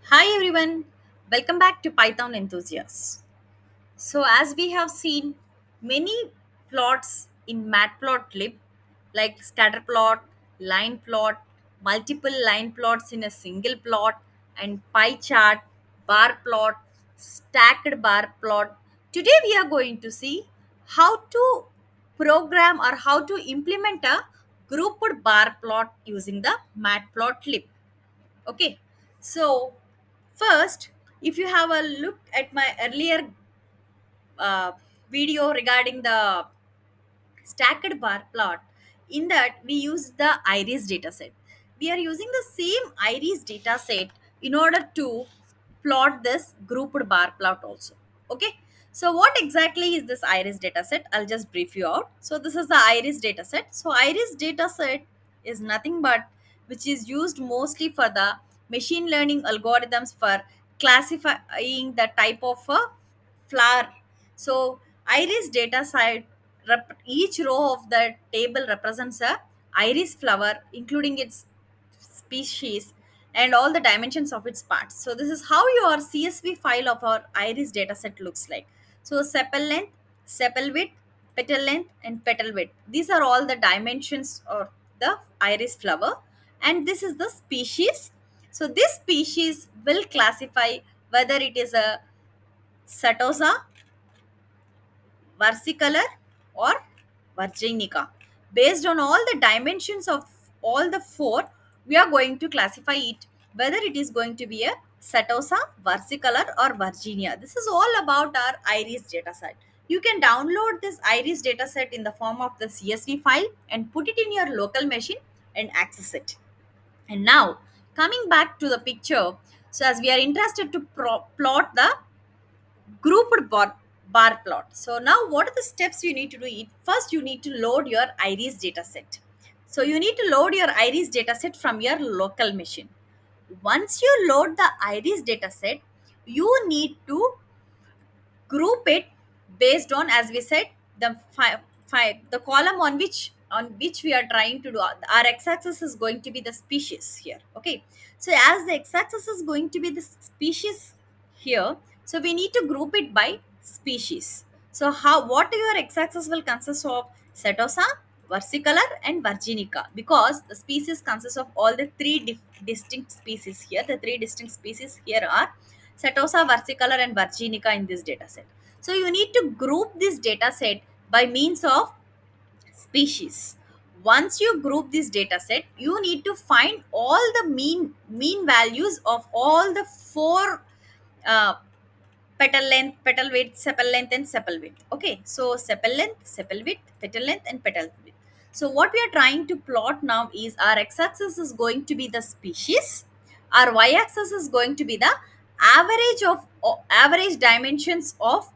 Hi everyone, welcome back to Python Enthusiasts. So, as we have seen many plots in Matplotlib, like scatter plot, line plot, multiple line plots in a single plot, and pie chart, bar plot, stacked bar plot. Today, we are going to see how to program or how to implement a grouped bar plot using the Matplotlib. Okay, so first, if you have a look at my earlier uh, video regarding the stacked bar plot, in that we use the iris dataset. We are using the same iris dataset in order to plot this grouped bar plot also. Okay, so what exactly is this iris dataset? I'll just brief you out. So this is the iris dataset. So iris dataset is nothing but which is used mostly for the machine learning algorithms for classifying the type of a flower. So iris data set, each row of the table represents a iris flower, including its species and all the dimensions of its parts. So this is how your CSV file of our iris dataset looks like. So sepal length, sepal width, petal length, and petal width. These are all the dimensions of the iris flower, and this is the species. So this species will classify whether it is a Setosa, versicolor, or virginica. Based on all the dimensions of all the four, we are going to classify it whether it is going to be a Setosa, versicolor, or Virginia. This is all about our iris dataset. You can download this iris dataset in the form of the CSV file and put it in your local machine and access it. And now, coming back to the picture, so as we are interested to plot the grouped bar plot. So now what are the steps you need to do? First, you need to load your iris dataset. So you need to load your iris dataset from your local machine. Once you load the iris dataset, you need to group it based on, as we said, the five the column on which we are trying to do. Our x-axis is going to be the species here. Okay, so as the x-axis is going to be the species here, so we need to group it by species. So how, what your x-axis will consist of? Setosa, versicolor, and virginica, because the species consists of all the three distinct species here. The three distinct species here are Setosa, versicolor, and virginica in this data set. So you need to group this data set by means of species. Once you group this data set, you need to find all the mean values of all the four uh, petal length, petal width, sepal length, and sepal width. Okay, so sepal length, sepal width, petal length, and petal width. So what we are trying to plot now is our x-axis is going to be the species, our y-axis is going to be the average dimensions of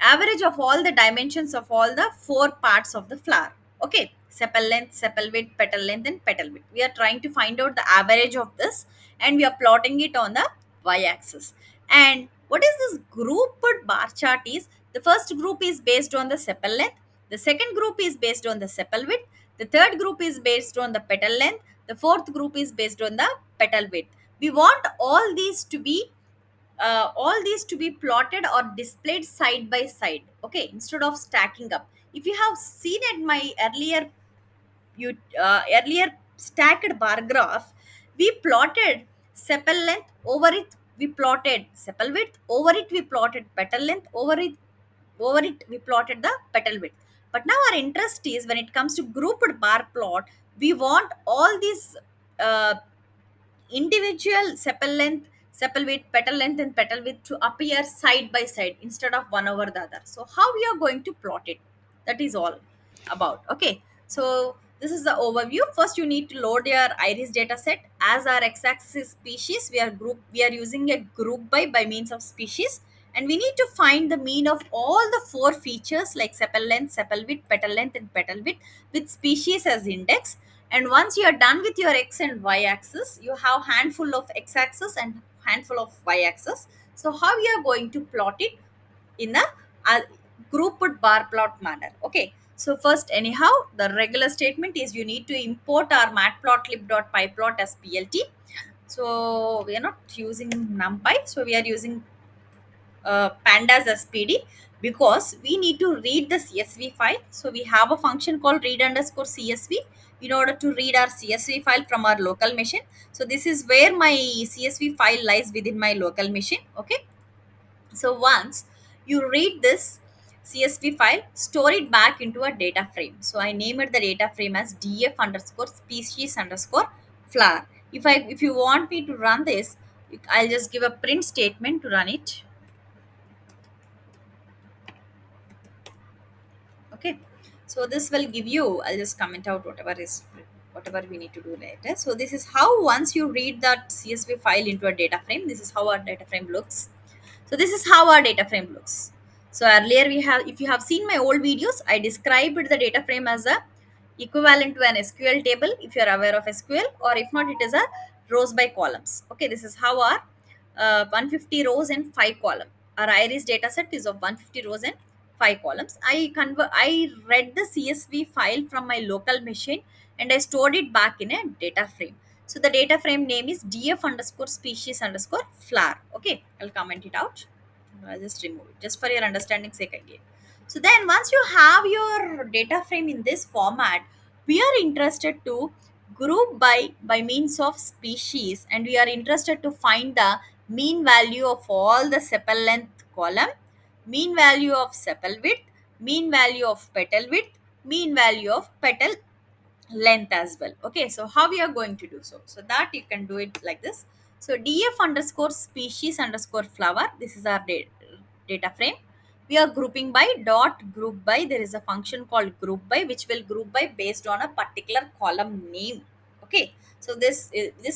average of all the dimensions of all the four parts of the flower. Okay, sepal length, sepal width, petal length, and petal width. We are trying to find out the average of this, and we are plotting it on the y-axis. And what is this grouped bar chart is? The first group is based on the sepal length, the second group is based on the sepal width, the third group is based on the petal length, the fourth group is based on the petal width. We want all these to be plotted or displayed side by side. Okay, instead of stacking up. If you have seen at my earlier stacked bar graph, we plotted sepal length, over it we plotted sepal width, over it we plotted petal length, over it we plotted the petal width. But now our interest is, when it comes to grouped bar plot, we want all these uh, individual sepal length, sepal width, petal length, and petal width to appear side by side instead of one over the other. So how we are going to plot it, that is all about. Okay, so this is the overview. First, you need to load your iris data set. As our x-axis is species, we are using a group by means of species, and we need to find the mean of all the four features like sepal length, sepal width, petal length, and petal width with species as index. And once you are done with your x and y axis, you have handful of x axis and handful of y axis. So how you are going to plot it in a grouped bar plot manner? Okay, so first, anyhow, the regular statement is you need to import our matplotlib.pyplot as plt. So we are not using NumPy, so we are using pandas as PD because we need to read the CSV file. So we have a function called read underscore CSV in order to read our CSV file from our local machine. So this is where my CSV file lies within my local machine. Okay. So once you read this CSV file, store it back into a data frame. So I name it the data frame as df underscore species underscore flower. If you want me to run this, I'll just give a print statement to run it. Okay, so this will give you, I'll just comment out whatever we need to do later. So this is how, once you read that CSV file into a data frame, this is how our data frame looks. So this is how our data frame looks. So earlier we have, if you have seen my old videos, I described the data frame as a equivalent to an SQL table if you are aware of SQL, or if not, it is a rows by columns. Okay, this is how our 150 rows and 5 columns. Our iris data set is of 150 rows and 5 columns. I read the CSV file from my local machine and I stored it back in a data frame. So the data frame name is df underscore species underscore flower. Okay, I'll comment it out. I'll just remove it just for your understanding sake again. So then once you have your data frame in this format, we are interested to group by means of species, and we are interested to find the mean value of all the sepal length column, mean value of sepal width, mean value of petal width, mean value of petal length as well. Okay, so how we are going to do so? So that you can do it like this. So df underscore species underscore flower, this is our data frame. We are grouping by dot group by. There is a function called group by which will group by based on a particular column name. Okay, so this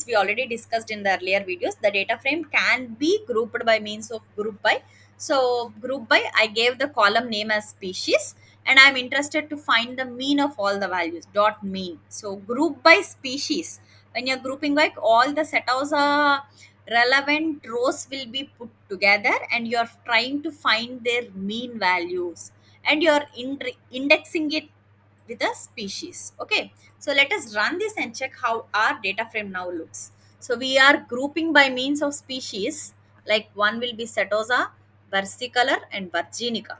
we already discussed in the earlier videos. The data frame can be grouped by means of group by. So group by, I gave the column name as species, and I'm interested to find the mean of all the values, dot mean. So group by species, when you're grouping by, all the setosa relevant rows will be put together and you're trying to find their mean values, and you're indexing it with a species. Okay, so let us run this and check how our data frame now looks. So we are grouping by means of species, like one will be setosa, versicolor and virginica.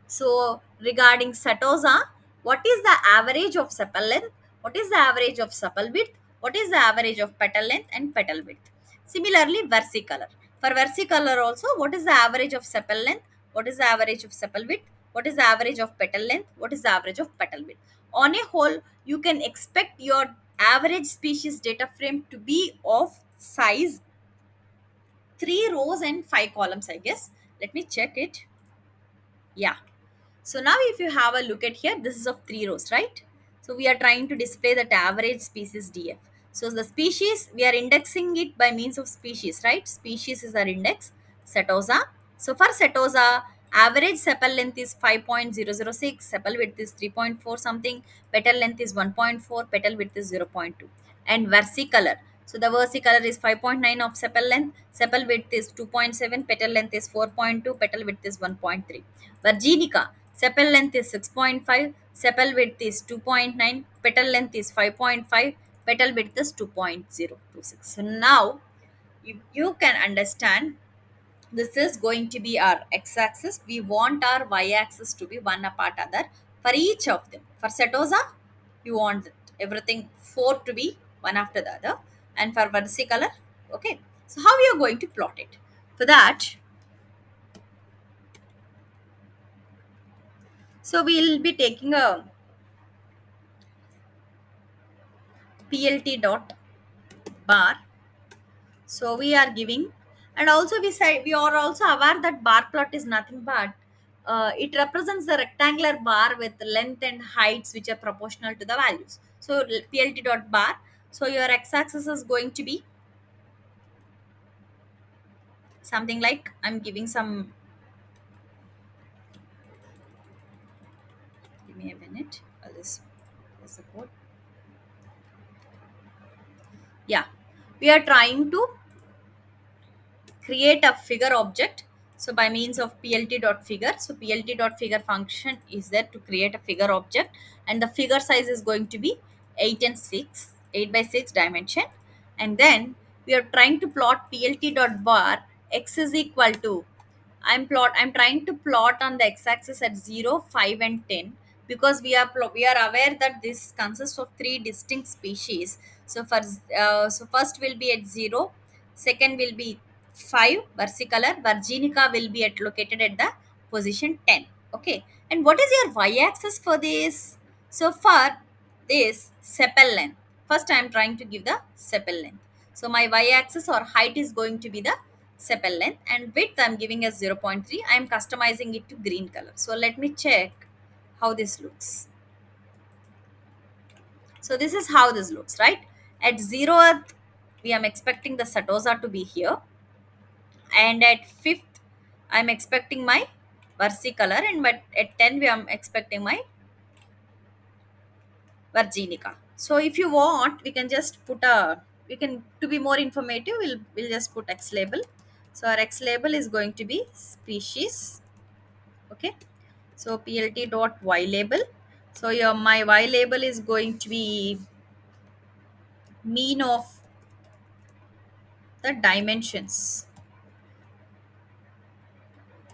So regarding setosa, what is the average of sepal length, what is the average of sepal width, what is the average of petal length and petal width? Similarly, versicolor. For versicolor also, what is the average of sepal length? What is the average of sepal width? What is the average of petal length? What is the average of petal width? On a whole, you can expect your average species data frame to be of size 3 rows and 5 columns, I guess. Let me check it. Yeah, so now if you have a look at here, this is of 3 rows, right? So we are trying to display that average species DF. So the species, we are indexing it by means of species, right? Species is our index, setosa. So for setosa, average sepal length is 5.006, sepal width is 3.4 something, petal length is 1.4, petal width is 0.2. And versicolor. So the versicolor is 5.9 of sepal length, sepal width is 2.7, petal length is 4.2, petal width is 1.3. Virginica, sepal length is 6.5, sepal width is 2.9, petal length is 5.5, petal width is 2.026. So now you can understand, this is going to be our x-axis. We want our y-axis to be one apart other for each of them. For setosa, you want everything 4 to be one after the other. And for versicolor, okay. So how we are going to plot it? For that, so we'll be taking a plt dot bar. So we are giving, and also we say, we are also aware that bar plot is nothing but it represents the rectangular bar with length and heights which are proportional to the values. So plt dot bar. So your x-axis is going to be something like, I'm giving some, give me a minute. I'll just the code. Yeah, we are trying to create a figure object. So by means of plt.figure, so plt.figure function is there to create a figure object, and the figure size is going to be 8 and 6, 8 by 6 dimension. And then we are trying to plot plt dot bar x is equal to, I'm trying to plot on the x-axis at 0, 5 and 10, because we are aware that this consists of three distinct species. So so first will be at 0, second will be 5 versicolor, virginica will be located at the position 10. Okay, and what is your y-axis for this? So for this sepal length, first I am trying to give the sepal length. So my y-axis or height is going to be the sepal length, and width I'm giving as 0.3. I'm customizing it to green color. So let me check how this looks. So this is how this looks, right? At 0th, we am expecting the setosa to be here, and at 5th, I'm expecting my versicolor, and but at 10, we am expecting my virginica. So if you want, we can just put a, we can, to be more informative, we'll just put X label. So our X label is going to be species. Okay, so plt dot y label. So your my y label is going to be mean of the dimensions,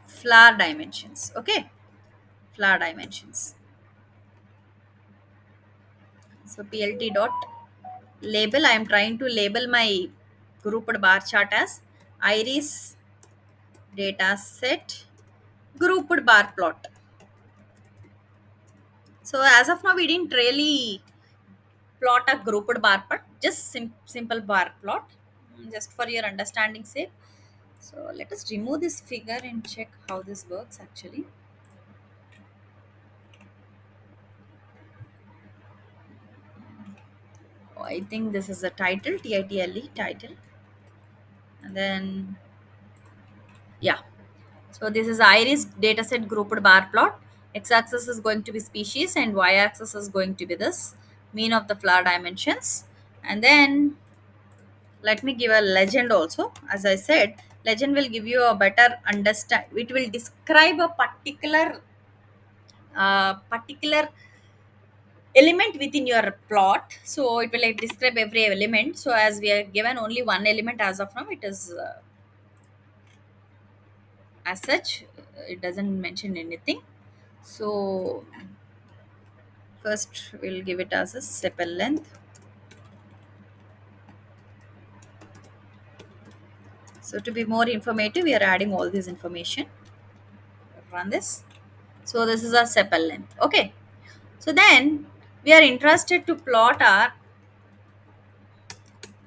flower dimensions. Okay, flower dimensions. So plt dot label, I am trying to label my grouped bar chart as iris data set grouped bar plot. So as of now, we didn't really plot a grouped bar plot, just simple bar plot, just for your understanding sake. So let us remove this figure and check how this works actually. Oh, I think this is a title, title title, and then yeah. So this is iris dataset grouped bar plot. X-axis is going to be species and y-axis is going to be this mean of the flower dimensions. And then let me give a legend also. As I said, legend will give you a better understand. It will describe a particular element within your plot. So it will like describe every element. So as we are given only one element as of now, it is as such. It doesn't mention anything. So first we'll give it as a sepal length. So to be more informative, we are adding all this information. Run this. So this is our sepal length. Okay. So then we are interested to plot our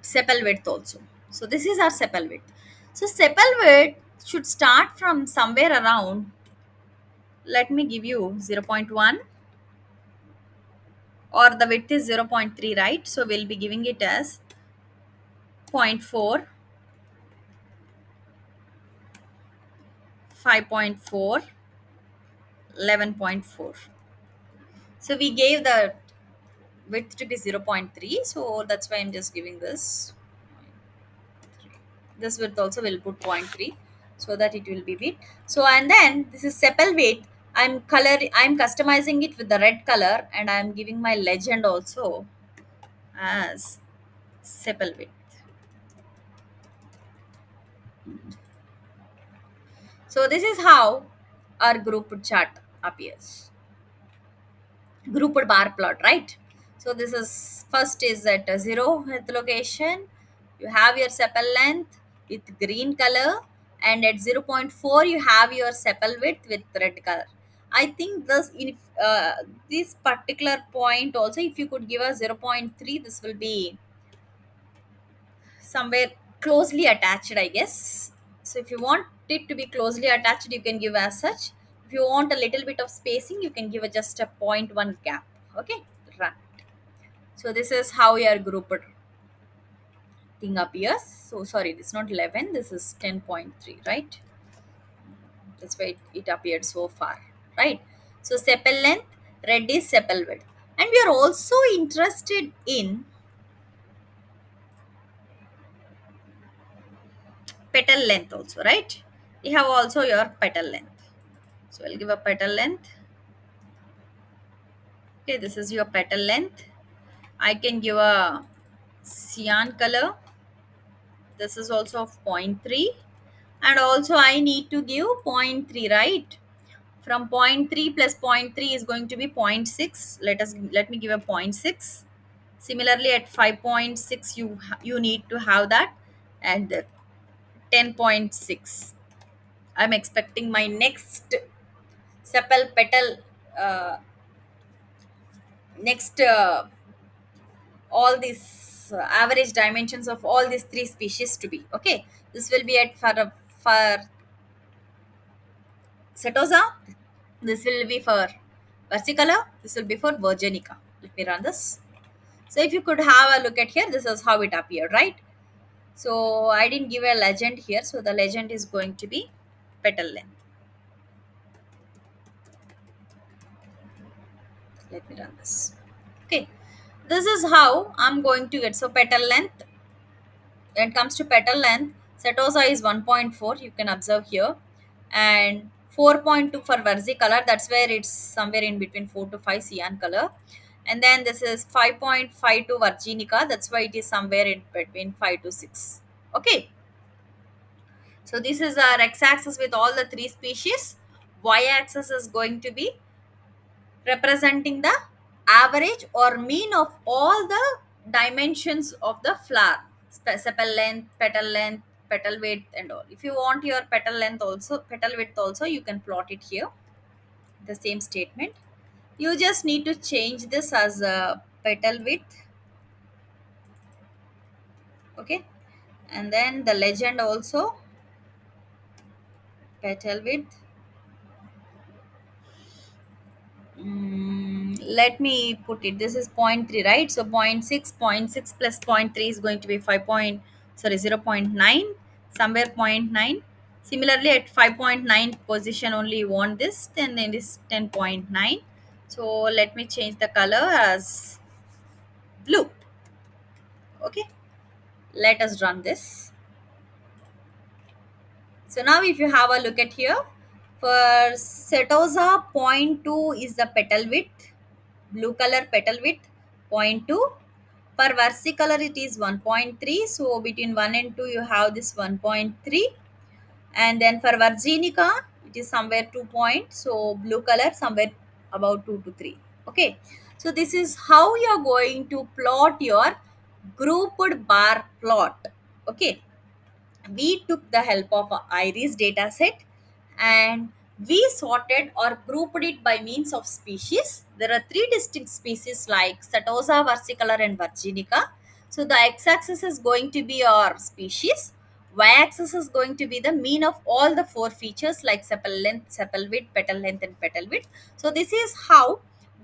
sepal width also. So this is our sepal width. So sepal width should start from somewhere around, let me give you 0.1, or the width is 0.3, right? So we'll be giving it as zero point 0.4, 5.4, 11.4. So we gave the width to be 0.3. So that's why I'm just giving this. This width also will put zero point 0.3 so that it will be width. So and then this is sepal width. I'm customizing it with the red color, and I'm giving my legend also as sepal width. So this is how our group chart appears. Grouped bar plot, right? So this is first is at a 0th location. You have your sepal length with green color, and at 0 0.4 you have your sepal width with red color. I think this particular point also, if you could give us 0 0.3, this will be somewhere closely attached, I guess. So if you want it to be closely attached, you can give as such. If you want a little bit of spacing, you can give just a zero point 0.1 gap. Okay, run. So this is how your grouped thing appears. So sorry, this is not 11, this is 10.3, right? That's why it appeared so far, right? So sepal length, red is sepal width, and we are also interested in petal length also, right? We have also your petal length. So I'll give a petal length. Okay, this is your petal length. I can give a cyan color. This is also of point 0.3, and also I need to give point 0.3, right? From point 0.3 plus point 0.3 is going to be point 0.6. Let me give a point 0.6. Similarly, at 5.6 you need to have that, and 10.6. I'm expecting my next sepal petal, uh, next all these average dimensions of all these three species to be okay. This will be at for setosa. This will be for versicolor. This will be for virginica. Let me run this. So if you could have a look at here, this is how it appeared, right? So I didn't give a legend here, so the legend is going to be petal length. Let me run this. Okay, this is how I'm going to get. So petal length, when it comes to petal length, setosa is 1.4, you can observe here, and 4.2 for versicolor. That's where it's somewhere in between 4 to 5 cyan color. And then this is 5.5 to virginica. That's why it is somewhere in between 5 to 6. Okay, so this is our x-axis with all the three species. Y-axis is going to be representing the average or mean of all the dimensions of the flower. Sepal length, petal width, and all. If you want your petal length also, petal width also, you can plot it here. The same statement. You just need to change this as a petal width. Okay, and then the legend also petal width. Let me put it. This is point 0.3, right? So point 6 plus point 0.3 is going to be 0.9, somewhere point 0.9. Similarly, at 5.9 position only you want this, then it is 10.9. So let me change the color as blue. Okay, let us run this. So now if you have a look at here, for setosa, point 2 is the petal width, blue color petal width, point 2. For versicolor it is 1.3, so between 1 and 2 you have this 1.3. And then for virginica it is somewhere 2 point, so blue color somewhere about 2 to 3. Okay, so this is how you are going to plot your grouped bar plot. Okay, we took the help of a iris dataset, and we sorted or grouped it by means of species. There are three distinct species like setosa, versicolor, and virginica. So the x-axis is going to be our species. Y-axis is going to be the mean of all the four features like sepal length, sepal width, petal length, and petal width. So this is how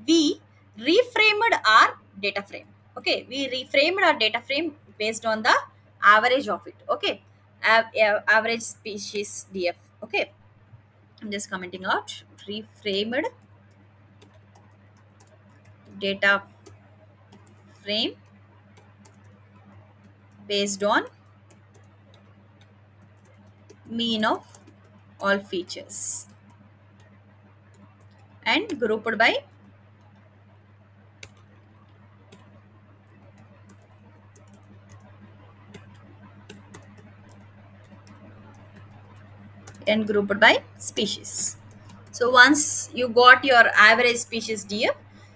we reframed our data frame. Okay, we reframed our data frame based on the average of it. Okay, average species DF. Okay, I'm just commenting out. Reframed data frame based on mean of all features and grouped by species. So once you got your average species DF,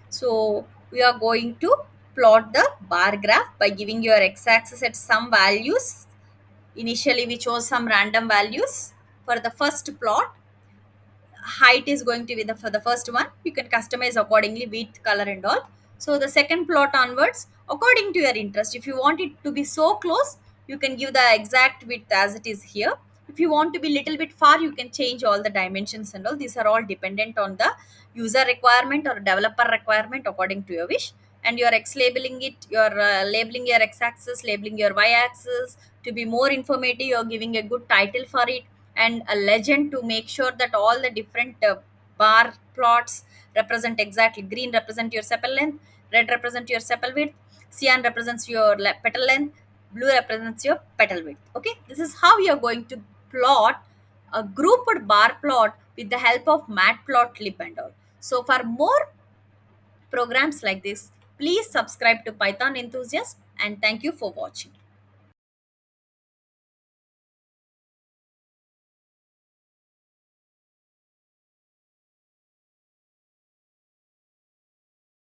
so we are going to plot the bar graph by giving your x-axis at some values. Initially we chose some random values. For the first plot, height is going to be the for the first one. You can customize accordingly, width, color, and all. So the second plot onwards, according to your interest, if you want it to be so close, you can give the exact width as it is here. If you want to be little bit far, you can change all the dimensions and all. These are all dependent on the user requirement or developer requirement according to your wish. And you're x labeling it, you're labeling your x-axis, labeling your y-axis to be more informative. You're giving a good title for it and a legend to make sure that all the different bar plots represent exactly. Green represent your sepal length, red represent your sepal width, cyan represents your petal length, blue represents your petal width. Okay, this is how you are going to plot a grouped bar plot with the help of matplotlib and all. So for more programs like this, please subscribe to Python Enthusiast, and thank you for watching.